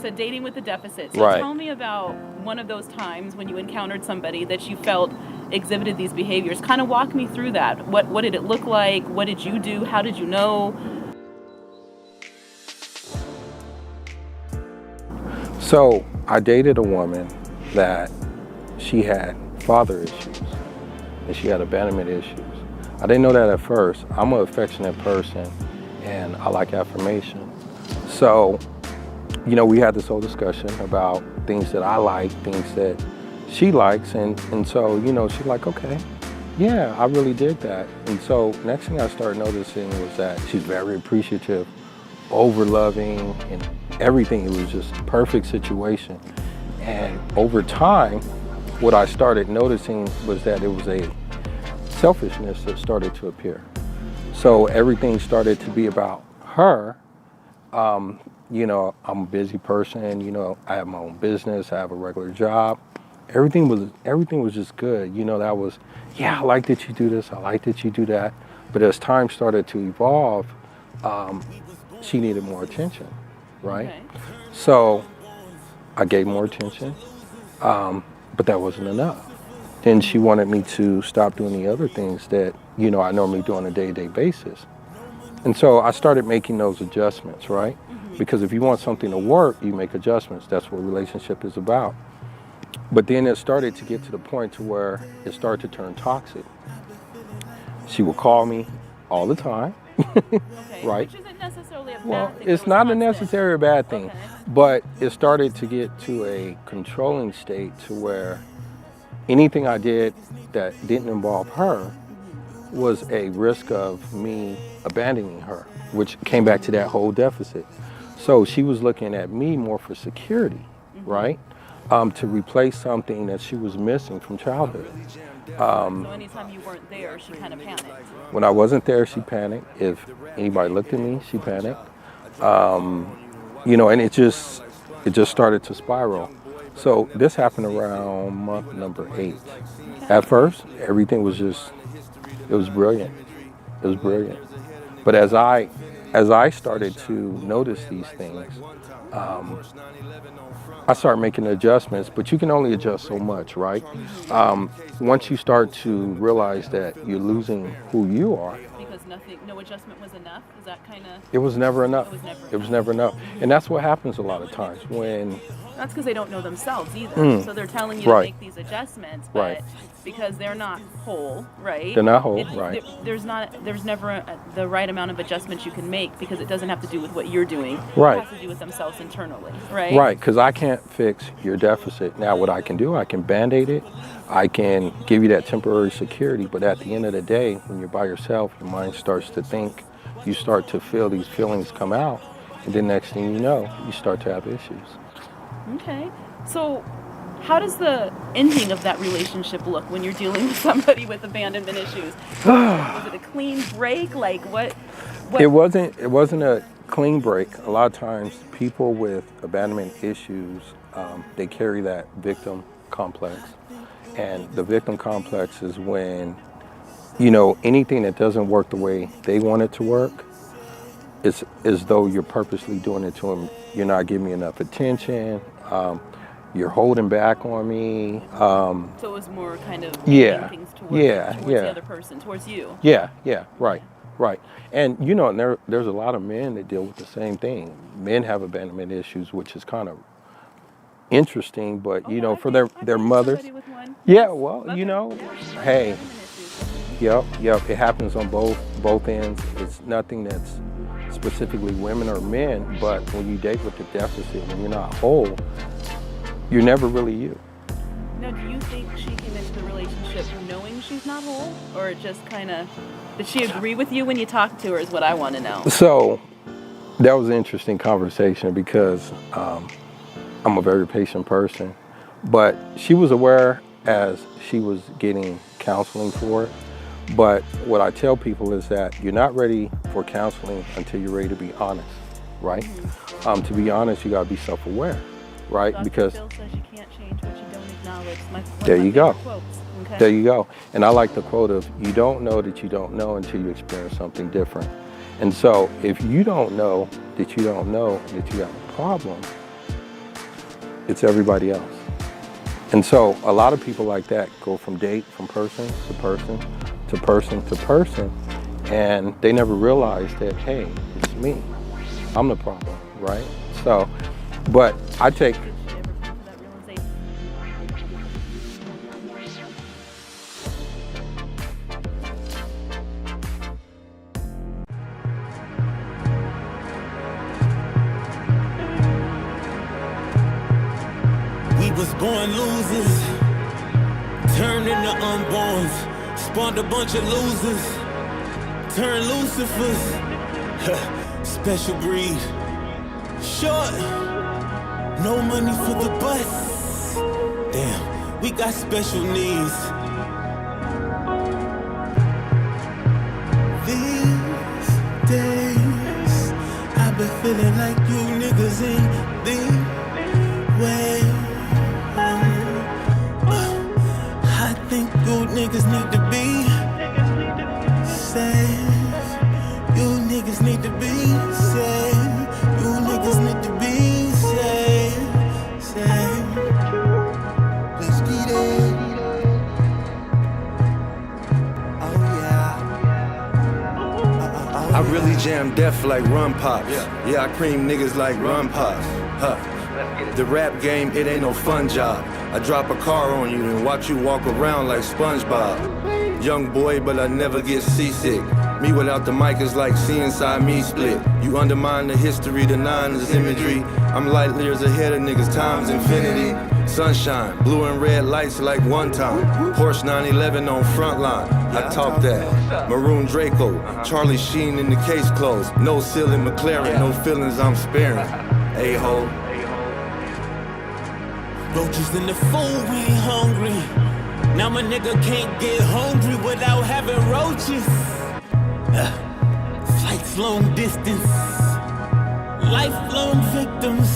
said dating with a deficit. So Right. tell me about one of those times when you encountered somebody that you felt exhibited these behaviors. Kind of walk me through that. What did it look like? What did you do? How did you know? So I dated a woman that she had father issues and she had abandonment issues. I didn't know that at first. I'm an affectionate person and I like affirmation. So, we had this whole discussion about things that I like, things that she likes. And so, she's like, okay, yeah, I really did that. And so next thing I started noticing was that she's very appreciative, over loving and everything. It was just a perfect situation. And over time, what I started noticing was that it was a selfishness that started to appear. So everything started to be about her. I'm a busy person, I have my own business, I have a regular job. Everything was just good. That was, yeah, I like that you do this, I like that you do that. But as time started to evolve, she needed more attention, right? Okay. So I gave more attention, but that wasn't enough. Then she wanted me to stop doing the other things that, I normally do on a day-to-day basis. And so I started making those adjustments, right? Because if you want something to work, you make adjustments. That's what a relationship is about. But then it started to get to the point to where it started to turn toxic. She would call me all the time, Okay. right? Which isn't necessarily a bad Well, thing. it's not a necessarily bad thing, Okay. but it started to get to a controlling state to where anything I did that didn't involve her was a risk of me abandoning her, which came back to that whole deficit. So she was looking at me more for security, right? To replace something that she was missing from childhood. So anytime you weren't there, she kind of panicked. When I wasn't there, she panicked. If anybody looked at me, she panicked. And it just started to spiral. So this happened around month number 8. At first, everything was it was brilliant. It was brilliant. But as I started to notice these things, I started making adjustments, but you can only adjust so much, right? Once you start to realize that you're losing who you are, Because no adjustment was enough? Is that kind of... it was never enough. It was never enough. And that's what happens a lot of times when... That's because they don't know themselves either. So they're telling you Right. to make these adjustments, but Right. because they're not whole, right? They're not whole, right. There's never the right amount of adjustments you can make because it doesn't have to do with what you're doing. Right. It has to do with themselves internally, right? Right, because I can't fix your deficit. Now, what I can do, I can Band-Aid it. I can give you that temporary security, but at the end of the day, when you're by yourself, your mind starts to think, you start to feel these feelings come out, and then next thing you know, you start to have issues. Okay. So how does the ending of that relationship look when you're dealing with somebody with abandonment issues? Was it a clean break? Like what? It wasn't a clean break. A lot of times people with abandonment issues, they carry that victim complex. And the victim complex is when, anything that doesn't work the way they want it to work, it's as though you're purposely doing it to them. You're not giving me enough attention. You're holding back on me. So it was more kind of Yeah, things towards yeah. the other person, towards you. Yeah, right. And and there's a lot of men that deal with the same thing. Men have abandonment issues, which is kind of interesting, but for their mothers. Yeah, well, hey, yep, it happens on both ends. It's nothing that's specifically women or men, but when you date with the deficit, when you're not whole, you're never really you. Now, do you think she came into the relationship knowing she's not whole, or just kind of, did she agree with you when you talked to her is what I want to know? So that was an interesting conversation because I'm a very patient person, but she was aware as she was getting counseling for it. But what I tell people is that you're not ready for counseling until you're ready to be honest, right? To be honest, you gotta be self-aware, right? Dr. Because Phil says you can't change what you don't acknowledge. There you go. Okay. There you go. And I like the quote of, you don't know that you don't know until you experience something different. And so if you don't know that you have a problem, It's everybody else. And so a lot of people like that go from person to person to person to person, and they never realize that, hey, it's me. I'm the problem, right? So, but I take... We was born losers, turned into unborns, spawned a bunch of losers, turned Lucifers, special breed. Short, no money for the bus. Damn, we got special needs. These days, I've been feeling like you niggas in the way. I think you niggas need to be safe. You niggas need to be safe. You niggas need to be safe. Let's get it. Oh yeah. I really jam death like rum pops. Yeah, I cream niggas like rum pops. Huh. The rap game, it ain't no fun job. I drop a car on you and watch you walk around like SpongeBob. Young boy, but I never get seasick. Me without the mic is like seeing side me split. You undermine the history, the nine is imagery. I'm light years ahead of niggas, time's infinity. Sunshine, blue and red lights like one time. Porsche 911 on frontline, I talk that. Maroon Draco, Charlie Sheen in the case closed. No ceiling McLaren, no feelings I'm sparing. A-hole. Roaches in the food, we ain't hungry. Now my nigga can't get hungry without having roaches. Flights long distance, lifelong victims.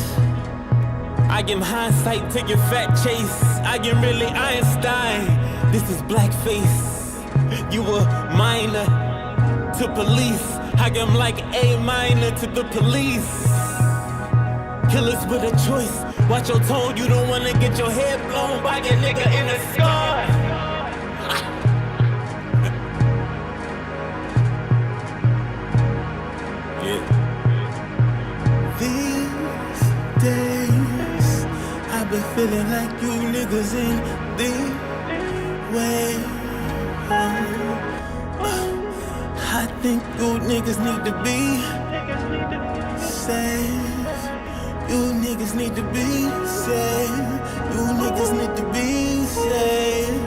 I am hindsight to your fat chase. I am really Einstein. This is blackface. You a minor to police. I am like A minor to the police. Killers with a choice. Watch your tone, you don't wanna get your head blown by your nigga in the sky. Yeah. These days, I've been feeling like you niggas in the way. I think you niggas need to be safe. You niggas need to be safe. You niggas need to be safe.